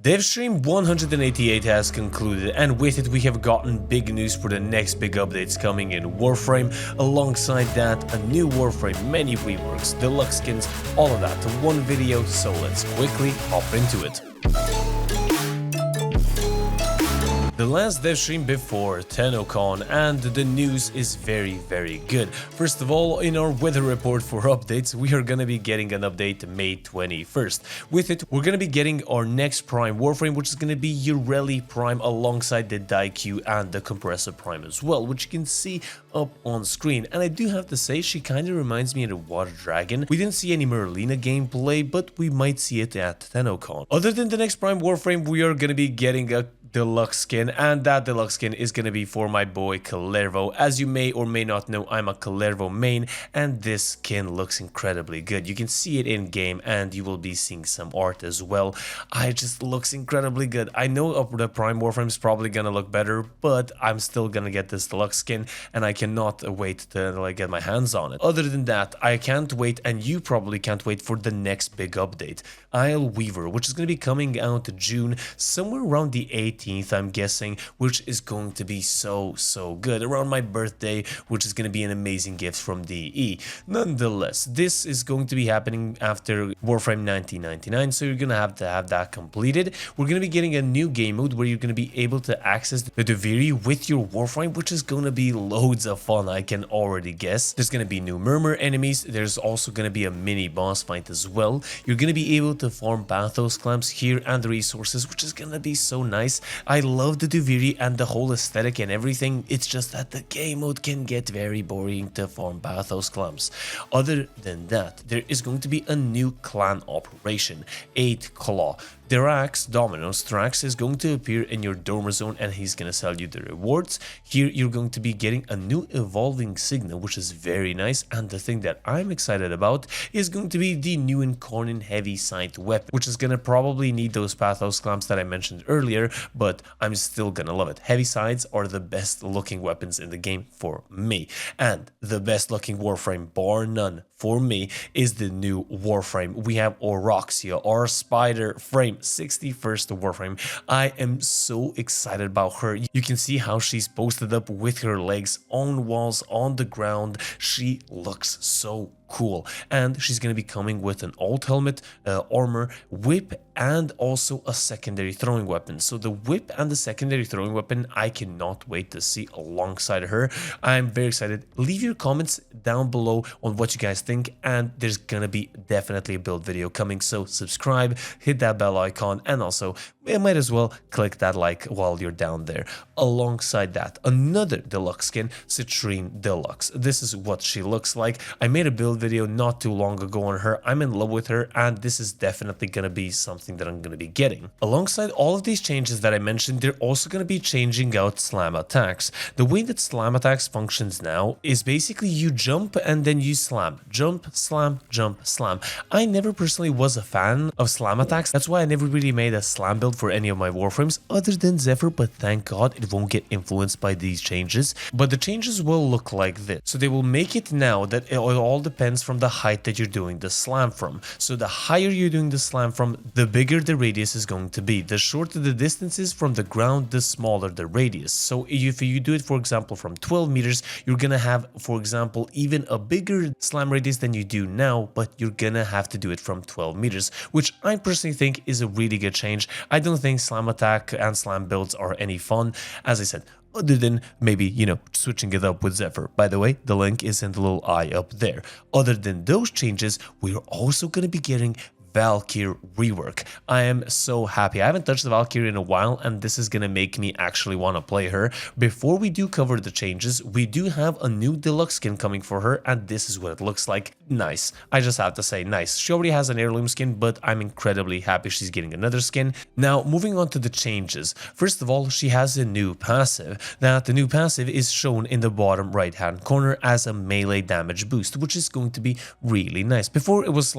Devstream 188 has concluded, and with it we have gotten big news for the next big updates coming in Warframe. Alongside that, a new Warframe, many reworks, deluxe skins, all of that in one video, so let's quickly hop into it. The last Devstream before TennoCon, and the news is very good. First of all, in our weather report for updates, we are gonna be getting an update May 21st. With it, we're gonna be getting our next Prime Warframe, which is gonna be Yareli Prime alongside the Daikyu and the Compressor Prime as well, which you can see up on screen. And I do have to say, she kind of reminds me of the Water Dragon. We didn't see any Merlina gameplay, but we might see it at TennoCon. Other than the next Prime Warframe, we are gonna be getting a deluxe skin, and that deluxe skin is gonna be for my boy Kullervo. As you may or may not know, I'm a Kullervo main, and this skin looks incredibly good. You can see it in game, and you will be seeing some art as well. It just looks incredibly good. I know the Prime Warframe is probably gonna look better, but I'm still gonna get this deluxe skin, and I cannot wait to get my hands on it. Other than that, I can't wait, and you probably can't wait for the next big update, Isleweaver, which is gonna be coming out June, somewhere around the 18th. I'm guessing, which is going to be so good around my birthday, which is going to be an amazing gift from DE. Nonetheless, this is going to be happening after Warframe 1999, so you're going to have that completed. We're going to be getting a new game mode where you're going to be able to access the Deviri with your Warframe, which is going to be loads of fun, I can already guess. There's going to be new murmur enemies. There's also going to be a mini boss fight as well. You're going to be able to farm Bathos clamps here and the resources, which is going to be so nice. I love the Deviri and the whole aesthetic and everything. It's just that the game mode can get very boring to farm Bathos clamps. Other than that, there is going to be a new clan operation, 8 Claw. Thrax, Dominos, Thrax is going to appear in your Dormer Zone, and he's going to sell you the rewards. Here you're going to be getting a new evolving signal, which is very nice, and the thing that I'm excited about is going to be the new incarnon heavy sight weapon, which is going to probably need those Bathos clamps that I mentioned earlier, but I'm still going to love it. Heavy sights are the best looking weapons in the game for me, and the best looking Warframe, bar none, for me is the new Warframe. We have Oraxia, our spiderframe, 61st Warframe. I am so excited about her. You can see how she's posted up with her legs on walls, on the ground. She looks so cool, and she's going to be coming with an alt helmet, armor, whip, and also a secondary throwing weapon. So the whip and the secondary throwing weapon, I cannot wait to see alongside her. I'm very excited. Leave your comments down below on what you guys think, and there's gonna be definitely a build video coming, so subscribe, hit that bell icon, and also you might as well click that like while you're down there. Alongside that, another deluxe skin, Citrine Deluxe. This is what she looks like. I made a build video not too long ago on her. I'm in love with her, and this is definitely gonna be something that I'm gonna be getting. Alongside all of these changes that I mentioned, they're also gonna be changing out slam attacks. The way that slam attacks functions now is basically you jump and then you slam. Jump, slam, jump, slam. I never personally was a fan of slam attacks. That's why I never really made a slam build for any of my Warframes other than Zephyr, but thank God it won't get influenced by these changes. But the changes will look like this. So they will make it now that it all depends from the height that you're doing the slam from. So the higher you're doing the slam from, the bigger the radius is going to be. The shorter the distance is from the ground, the smaller the radius. So if you do it, for example, from 12 meters, you're gonna have, for example, even a bigger slam radius than you do now, but you're gonna have to do it from 12 meters, which I personally think is a really good change. I don't think slam attack and slam builds are any fun, as I said, other than maybe, switching it up with Zephyr. By the way, the link is in the little eye up there. Other than those changes, we're also going to be getting Valkyr rework. I am so happy. I haven't touched the Valkyr in a while, and this is gonna make me actually want to play her. Before we do cover the changes, we do have a new deluxe skin coming for her, and this is what it looks like. Nice. I just have to say nice. She already has an heirloom skin, but I'm incredibly happy she's getting another skin. Now, moving on to the changes. First of all, she has a new passive. Now, the new passive is shown in the bottom right hand corner as a melee damage boost, which is going to be really nice. Before it was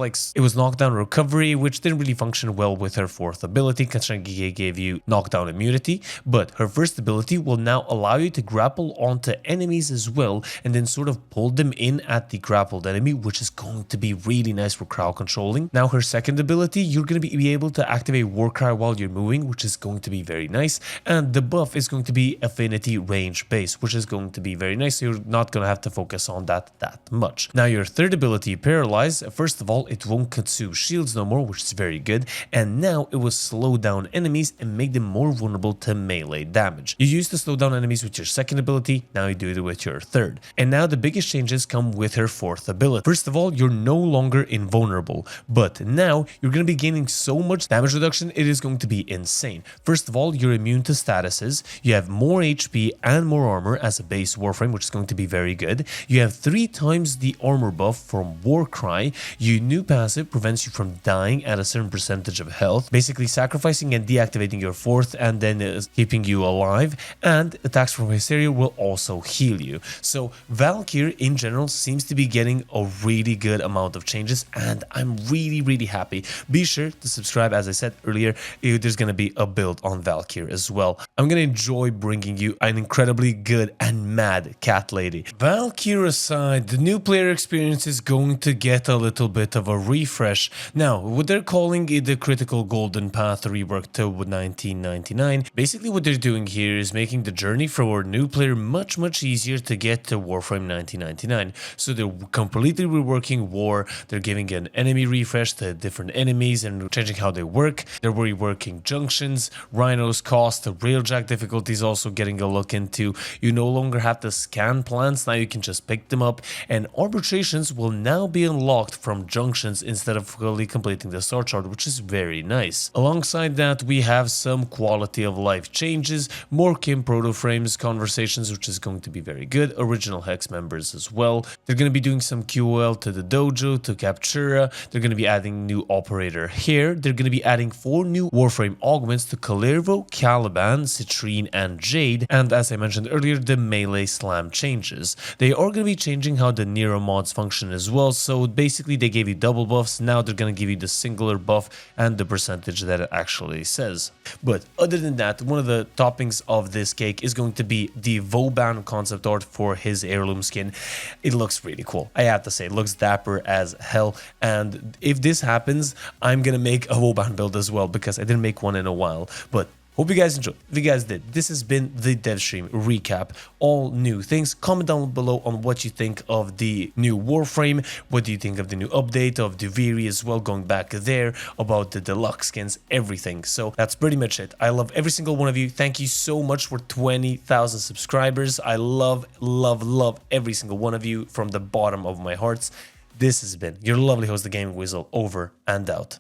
knockdown recovery, recovery, which didn't really function well with her fourth ability, considering it gave you knockdown immunity. But her first ability will now allow you to grapple onto enemies as well, and then sort of pull them in at the grappled enemy, which is going to be really nice for crowd controlling. Now her second ability, you're going to be able to activate Warcry while you're moving, which is going to be very nice. And the buff is going to be affinity range base, which is going to be very nice. So you're not going to have to focus on that much. Now your third ability, Paralyze, first of all, it won't consume shields no more, which is very good. And now it will slow down enemies and make them more vulnerable to melee damage. You used to slow down enemies with your second ability, now you do it with your third. And now the biggest changes come with her fourth ability. First of all, you're no longer invulnerable, but now you're going to be gaining so much damage reduction, it is going to be insane. First of all, you're immune to statuses, you have more HP and more armor as a base Warframe, which is going to be very good. You have 3 times the armor buff from Warcry. Your new passive prevents you from dying at a certain percentage of health, basically sacrificing and deactivating your fourth and then keeping you alive, and attacks from Hysteria will also heal you. So Valkyr in general seems to be getting a really good amount of changes, and I'm really happy. Be sure to subscribe. As I said earlier, there's going to be a build on Valkyr as well. I'm going to enjoy bringing you an incredibly good and mad cat lady. Valkyr aside, the new player experience is going to get a little bit of a refresh. Now, what they're calling it the Critical Golden Path rework to 1999, basically what they're doing here is making the journey for a new player much easier to get to Warframe 1999. So they're completely reworking war, they're giving an enemy refresh to different enemies and changing how they work. They're reworking junctions, rhinos cost, the railjack difficulty is also getting a look into. You no longer have to scan plants, now you can just pick them up, and arbitrations will now be unlocked from junctions instead of fully completing the star chart, which is very nice. Alongside that, we have some quality of life changes, more Kim proto frames conversations, which is going to be very good, original Hex members as well. They're going to be doing some QOL to the dojo, to Captura. They're going to be adding new operator here. They're going to be adding 4 new Warframe augments to Kullervo, Caliban, Citrine, and Jade. And as I mentioned earlier, the melee slam changes. They are going to be changing how the Nero mods function as well. So basically they gave you double buffs. Now they're going to give you the singular buff and the percentage that it actually says. But other than that, one of the toppings of this cake is going to be the Vauban concept art for his heirloom skin. It looks really cool. I have to say, it looks dapper as hell. And if this happens, I'm going to make a Vauban build as well, because I didn't make one in a while. But hope you guys enjoyed. If you guys did, this has been the Devstream recap. All new things. Comment down below on what you think of the new Warframe. What do you think of the new update of Duviri as well, going back there, about the deluxe skins, everything. So that's pretty much it. I love every single one of you. Thank you so much for 20,000 subscribers. I love every single one of you from the bottom of my hearts. This has been your lovely host, the Gaming Weasel, over and out.